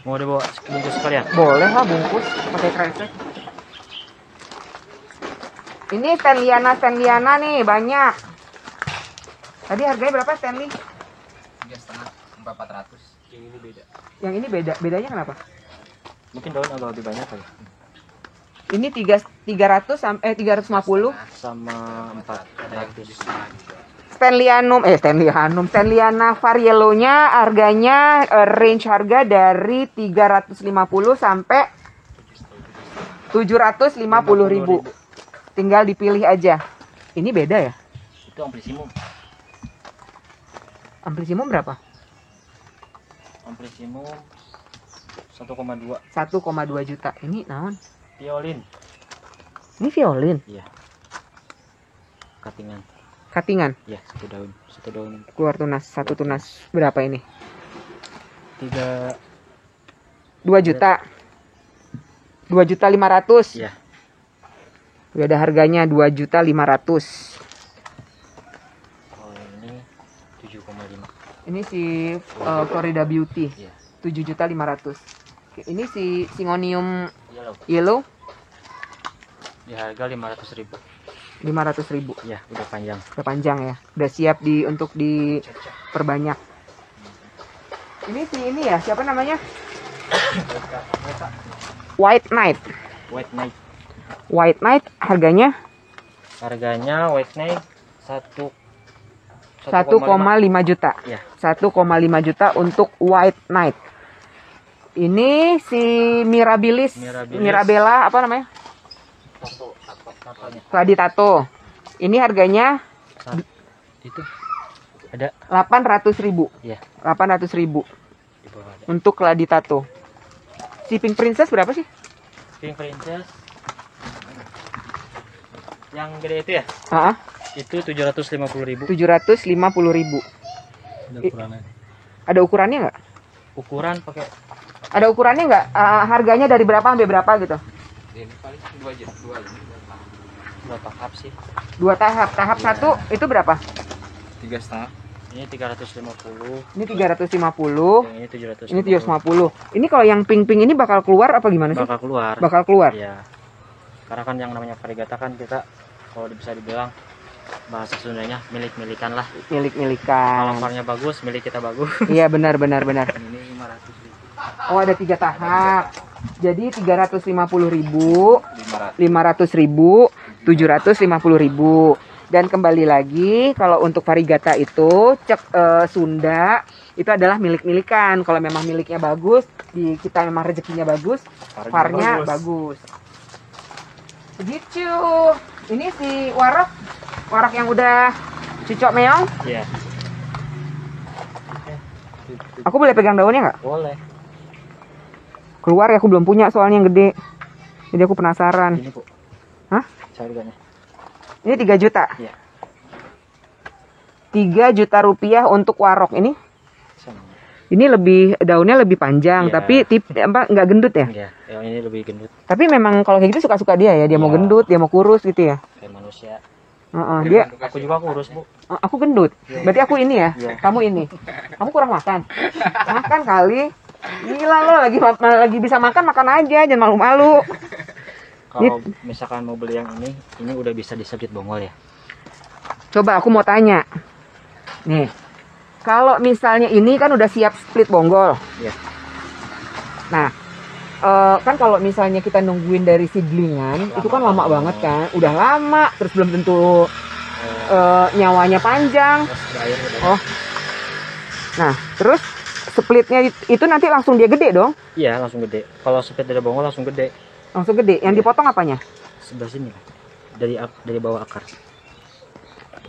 Mau dibawa bungkus sekalian? Boleh lah bungkus pakai kresek. Ini Stanleyana nih banyak. Tadi harganya berapa Stanley? 3,5 sampai 400. Yang ini beda. Yang ini beda. Bedanya kenapa? Mungkin daun agak lebih banyak kali. Ini 300 sampai 350. Sama 400. Stanleyana Varielonya harganya range harga dari 350 sampai 750.000. Tinggal dipilih aja. Ini beda ya? Itu amplisimum. Amplisimum berapa? Amplisimum 1,2. 1,2 juta. Ini naon? Violin. Ini violin. Iya. Cuttingan. Cuttingan. Ya, satu daun. Keluar tunas. Satu tunas. Berapa ini? 2 juta. 2.500.000. Iya. Udah ada harganya 2.500.000. Oh, ini 7,5. Ini si Florida Beauty. Iya. 7.500.000. Oke, ini si Syngonium Yellow. Yellow Di harga 500.000. 500.000. Ya, udah panjang. Udah panjang ya. Udah siap untuk diperbanyak. Ini si ini ya, siapa namanya? White Knight. White Knight. White Knight harganya Harganya White Knight 1,5 juta. Ya. 1,5 juta untuk White Knight. Ini si Mirabella apa namanya? Claditato. Ini harganya Itu ada 800.000. ya 800.000 di bawah ada. untuk Claditato. Si Pink Princess berapa sih? Pink Princess yang gede itu ya? Ah, Itu 750.000. 750.000. Ada ukurannya. Ada ukurannya nggak? Ukuran pakai Ada ukurannya nggak? Harganya dari berapa sampai berapa gitu? Ini paling 2 aja, 2 aja. berapa tahap sih? 2 tahap. Tahap 1 itu berapa? 3,5. Ini 350, Ini 350. yang ini 750. Ini 750. Ini kalau yang pink-pink ini bakal keluar apa gimana sih? Bakal keluar. Bakal keluar. Iya. Karena kan yang namanya variegata kan kita kalau bisa dibilang bahasa Sundanya milik-milikan lah. Kalau Milik-milikan. varnya bagus, milik kita bagus. Iya benar. Ini 500.000. Oh ada 3 tahap. Jadi 350.000, 500.000, 750.000. Dan kembali lagi kalau untuk variegata itu Sunda itu adalah milik-milikan. Kalau memang miliknya bagus, kita memang rezekinya bagus, varnya bagus. Begitu. Ini si warak yang udah cucok meong. Iya. Aku boleh pegang daunnya nggak? Boleh. Keluar ya, aku belum punya soalnya yang gede. Jadi aku penasaran. Ini, Bu. Hah? Harganya. Ini 3 juta. Iya. 3 juta rupiah untuk warok ini. Sama. Ini daunnya lebih panjang, Iya. tapi nggak gendut ya. Iya, yang ini lebih gendut Tapi memang kalau kayak gitu suka-suka dia ya. Dia mau Iya. gendut, dia mau kurus gitu ya. kayak manusia. Dia Aku juga kurus, Bu. aku gendut. Berarti aku ini ya. Iya. Kamu ini. Kamu kurang makan. Makan kali. Gila lo lagi bisa makan aja, jangan malu-malu. Kalau misalkan mau beli yang ini udah bisa disebut bongol ya. Coba aku mau tanya. Nih. Kalau misalnya ini kan udah siap split bonggol. Iya. Nah, kan kalau misalnya kita nungguin dari seedlingan, itu kan lama banget kan. Udah lama, terus belum tentu nyawanya panjang. Terus berair udah. Oh. Nah, terus splitnya itu nanti langsung dia gede dong? Iya, langsung gede. Kalau split dari bongol langsung gede. Langsung gede. Yang dipotong apanya? Sebelah sini lah. Dari bawah akar.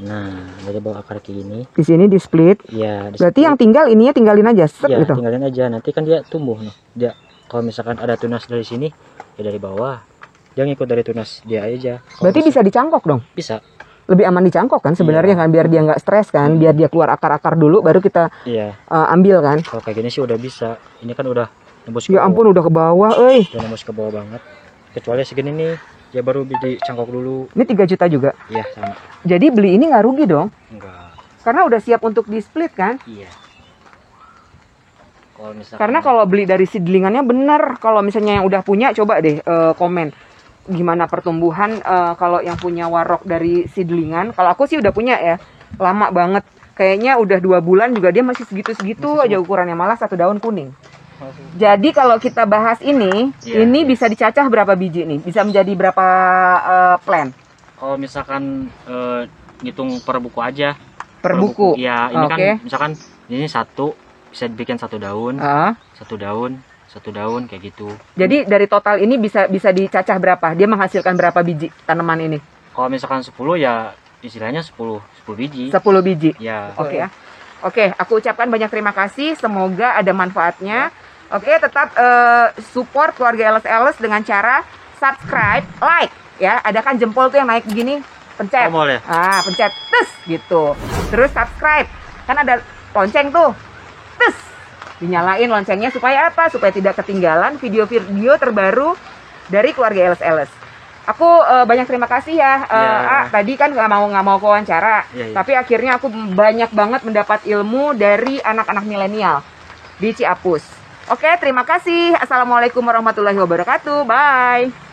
Nah, dari bawah akar kayak gini. Di sini di split. Iya, Berarti yang tinggal ininya tinggalin aja, set iya, gitu. tinggalin aja. Nanti kan dia tumbuh nih. Dia kalau misalkan ada tunas dari sini, ya dari bawah. Dia ngikut dari tunas dia aja. Kalau Berarti bisa dicangkok dong. bisa. lebih aman dicangkok kan sebenarnya kan, biar dia nggak stres kan, biar dia keluar akar-akar dulu baru kita Iya. ambil kan. Kalau kayak gini sih udah bisa. Ini kan udah nembus Ya ampun udah ke bawah, udah nembus ke bawah banget. Kecuali segini nih, ya baru dicangkok dulu. Ini 3 juta juga. Iya sama. Jadi beli ini nggak rugi dong, Enggak. karena udah siap untuk di split kan. Iya. Kalau misalkan Karena kalau beli dari seedlingannya bener. Kalau misalnya yang udah punya, coba deh komen gimana pertumbuhan kalau yang punya warok dari seedlingan. Kalau aku sih udah punya ya, lama banget. Kayaknya udah 2 bulan juga dia masih segitu-segitu aja ukurannya, malah 1 daun kuning. Jadi kalau kita bahas ini, Iya, ini iya. bisa dicacah berapa biji nih? Bisa menjadi berapa plant kalau misalkan ngitung per buku aja. per buku? Ya, ini Oke. kan misalkan ini satu bisa dibikin 1 daun, Ah, 1 daun, 1 daun kayak gitu. jadi dari total ini bisa dicacah berapa? Dia menghasilkan berapa biji tanaman ini? Kalau misalkan 10 ya istilahnya 10 biji. 10 biji. Ya. Oke ya. Oke, aku ucapkan banyak terima kasih. Semoga ada manfaatnya. Oke, tetap support keluarga LS dengan cara subscribe, like ya. Ada kan jempol tuh yang naik begini, pencet. Tombol ya? Pencet, tes gitu. Terus subscribe. Kan ada lonceng tuh. Tes. Dinyalain loncengnya supaya apa? Supaya tidak ketinggalan video-video terbaru dari keluarga LS. Aku banyak terima kasih ya. Tadi kan nggak mau wawancara, Iya, iya. tapi akhirnya aku banyak banget mendapat ilmu dari anak-anak milenial di Ciapus. Oke, terima kasih. Assalamualaikum warahmatullahi wabarakatuh. Bye.